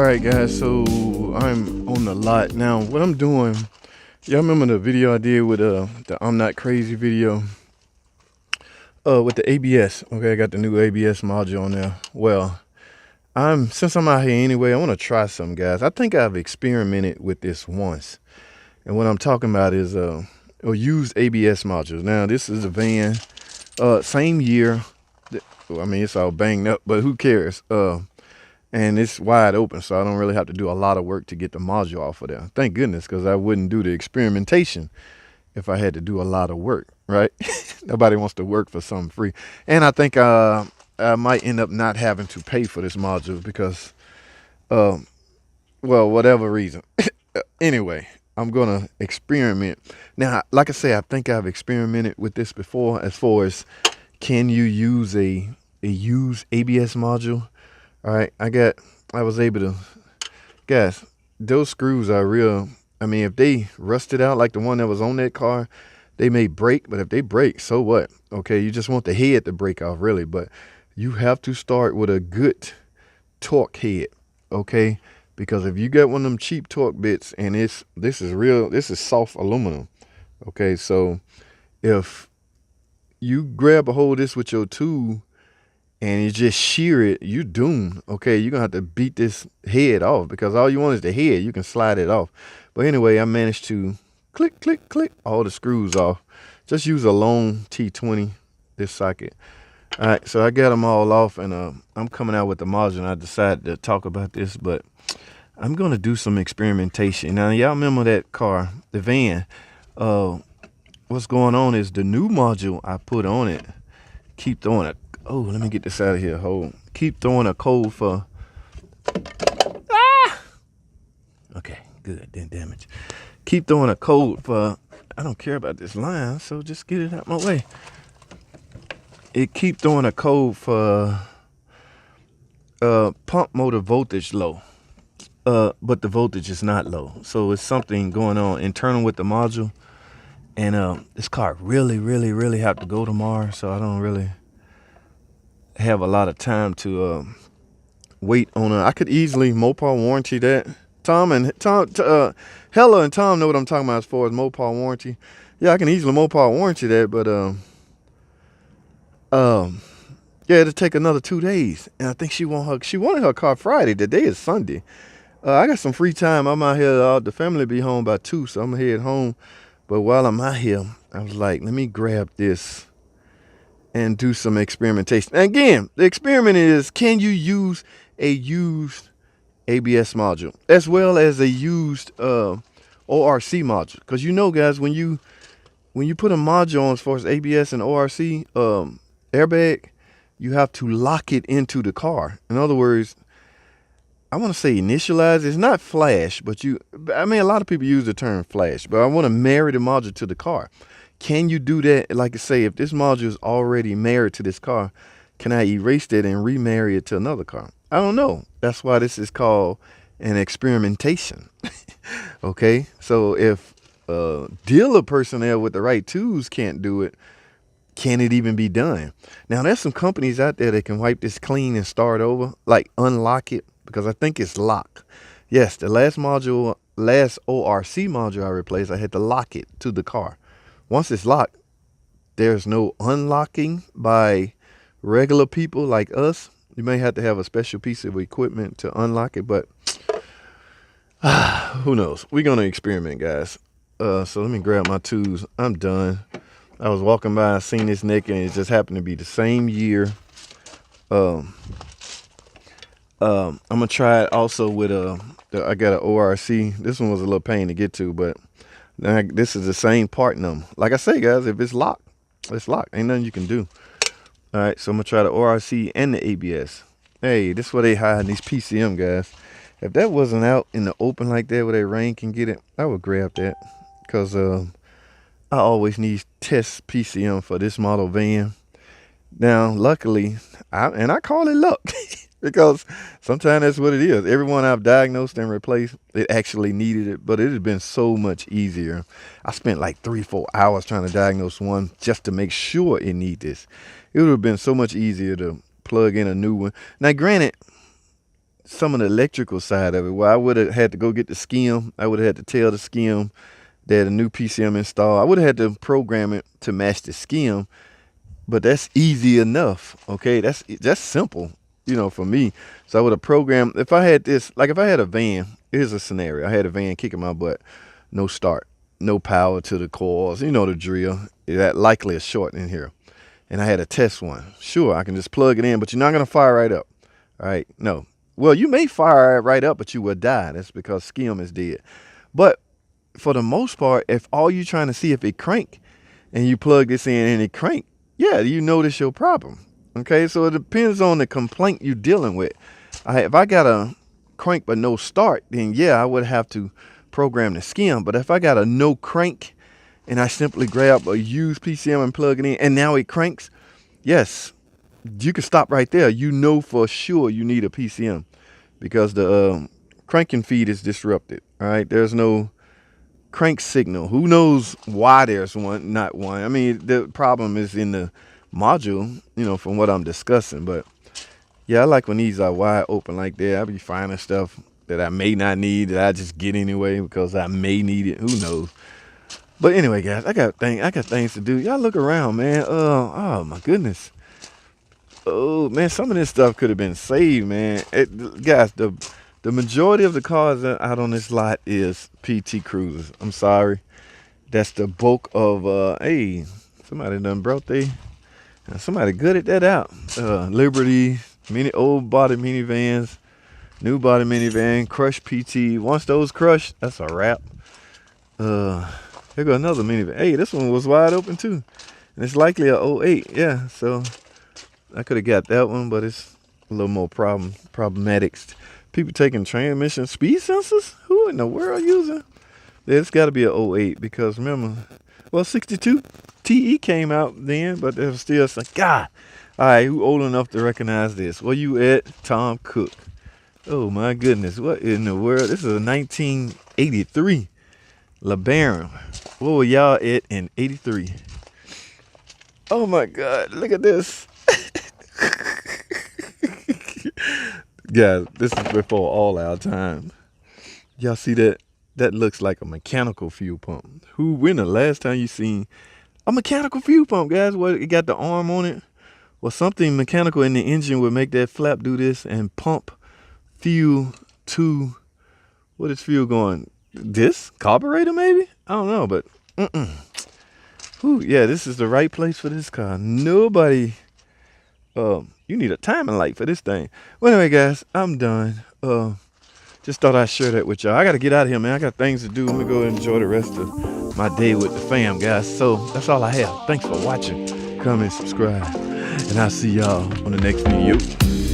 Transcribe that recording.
Alright guys, so I'm on the lot now. What I'm doing, y'all remember the video I did with the I'm Not Crazy video with the ABS. Okay, I got the new ABS module on there. Well, since I'm out here anyway, I want to try something, guys. I think I've experimented with this once, and what I'm talking about is used ABS modules. Now this is a van, same year. I mean, it's all banged up, but who cares? And it's wide open, so I don't really have to do a lot of work to get the module off of there. Thank goodness, because I wouldn't do the experimentation if I had to do a lot of work, right? Nobody wants to work for something free. And I think I might end up not having to pay for this module because, well, whatever reason. Anyway, I'm going to experiment. Now, like I say, I think I've experimented with this before as far as can you use a used ABS module? All right, I was able to, guys, those screws are real. I mean, if they rusted out like the one that was on that car, they may break, but if they break, so what? Okay, you just want the head to break off, really, but you have to start with a good torque head, okay? Because if you get one of them cheap torque bits and this is soft aluminum, okay? So if you grab a hold of this with your tool and you just shear it, you're doomed. Okay, you're gonna have to beat this head off because all you want is the head. You can slide it off. But anyway, I managed to click, click, click all the screws off. Just use a long T20, this socket. All right, so I got them all off, and I'm coming out with the module, and I decided to talk about this, but I'm gonna do some experimentation. Now, y'all remember that car, the van. What's going on is the new module I put on it, keep throwing it. Oh, let me get this out of here. Hold. Keep throwing a code for. Ah! Okay, good. Didn't damage. Keep throwing a code for. I don't care about this line, so just get it out my way. It keep throwing a code for pump motor voltage low. But the voltage is not low. So it's something going on internal with the module. And this car really have to go tomorrow, so I don't really have a lot of time to wait on I could easily Mopar warranty that. Hella and Tom know what I'm talking about as far as Mopar warranty. Yeah, I can easily Mopar warranty that, but yeah, it'll take another 2 days. And I think she wanted her car Friday. Today is Sunday. I got some free time. I'm out here. The family be home by 2, so I'm gonna head home. But while I'm out here, I was like, let me grab this and do some experimentation. And again, the experiment is, can you use a used ABS module as well as a used ORC module? Because you know, guys, when you put a module on as far as ABS and ORC airbag, you have to lock it into the car. In other words, I want to say initialize. It's not flash, but I mean, a lot of people use the term flash, but I want to marry the module to the car. Can you do that? Like I say, if this module is already married to this car, can I erase that and remarry it to another car? I don't know. That's why this is called an experimentation. Okay, so if dealer personnel with the right tools can't do it, can it even be done? Now, there's some companies out there that can wipe this clean and start over, like unlock it, because I think it's locked. Yes, the last ORC module I replaced, I had to lock it to the car. Once it's locked, there's no unlocking by regular people like us. You may have to have a special piece of equipment to unlock it, but who knows? We're going to experiment, guys. So let me grab my tools. I'm done. I was walking by, I seen this neck, and it just happened to be the same year. I'm going to try it also with I got an ORC. This one was a little pain to get to, but this is the same part number. Like I say, guys, if it's locked, it's locked. Ain't nothing you can do. All right, so I'm going to try the ORC and the ABS. Hey, this is where they hide these PCM, guys. If that wasn't out in the open like that where that rain can get it, I would grab that. Because I always need test PCM for this model van. Now, luckily, I call it luck. Because sometimes that's what it is. Everyone I've diagnosed and replaced, it actually needed it, but it has been so much easier. I spent like 3-4 hours trying to diagnose one just to make sure it need this. It would have been so much easier to plug in a new one. Now, granted, some of the electrical side of it, where I would have had to go get the skim. I would have had to tell the skim that a new PCM installed. I would have had to program it to match the skim, but that's easy enough. Okay, that's simple, for me. So I would have programmed. If I had this, like if I had a van, here's a scenario. I had a van kicking my butt, no start, no power to the coils. You know the drill. That likely a short in here, and I had a test one. Sure, I can just plug it in, but you're not gonna fire right up. All right, no. Well, you may fire it right up, but you will die. That's because skim is dead. But for the most part, if all you're trying to see if it crank, and you plug this in and it crank, yeah, you notice your problem. Okay, so it depends on the complaint you're dealing with. If I got a crank but no start, then yeah, I would have to program the skim. But if I got a no crank and I simply grab a used PCM and plug it in and now it cranks, yes, you can stop right there. You know for sure you need a PCM because the cranking feed is disrupted. All right, there's no crank signal. Who knows why there's not one? I mean, the problem is in the module, from what I'm discussing. But yeah, I like when these are wide open like that. I be finding stuff that I may not need that I just get anyway because I may need it. Who knows? But anyway, guys, I got things to do. Y'all look around, man. Oh my goodness. Oh man, some of this stuff could have been saved, man. Guys, the majority of the cars out on this lot is PT Cruisers. I'm sorry. That's the bulk of, hey, somebody done brought somebody gutted that out. Liberty, old body minivans, new body minivan, Crush PT. Once those crush, that's a wrap. Here go another minivan. Hey, this one was wide open too. And it's likely a '08, yeah. So I could have got that one, but it's a little more problematic. People taking transmission speed sensors? Who in the world using? Yeah, it's got to be a '08 because remember, well, 62 TE came out then, but there's still some, God. All right, who old enough to recognize this? Where you at? Tom Cook. Oh my goodness, what in the world? This is a 1983 LeBaron. What were y'all at in 83? Oh my God, look at this. Yeah, this is before all our time. Y'all see that? That looks like a mechanical fuel pump. When the last time you seen a mechanical fuel pump, guys? What, it got the arm on it? Well, something mechanical in the engine would make that flap do this and pump fuel to, what is fuel going? This? Carburetor maybe? I don't know, but yeah, this is the right place for this car. Nobody, you need a timing light for this thing. Well, anyway, guys, I'm done. Just thought I'd share that with y'all. I got to get out of here, man. I got things to do. Let me go enjoy the rest of my day with the fam, guys. So that's all I have. Thanks for watching. Comment, subscribe, and I'll see y'all on the next video.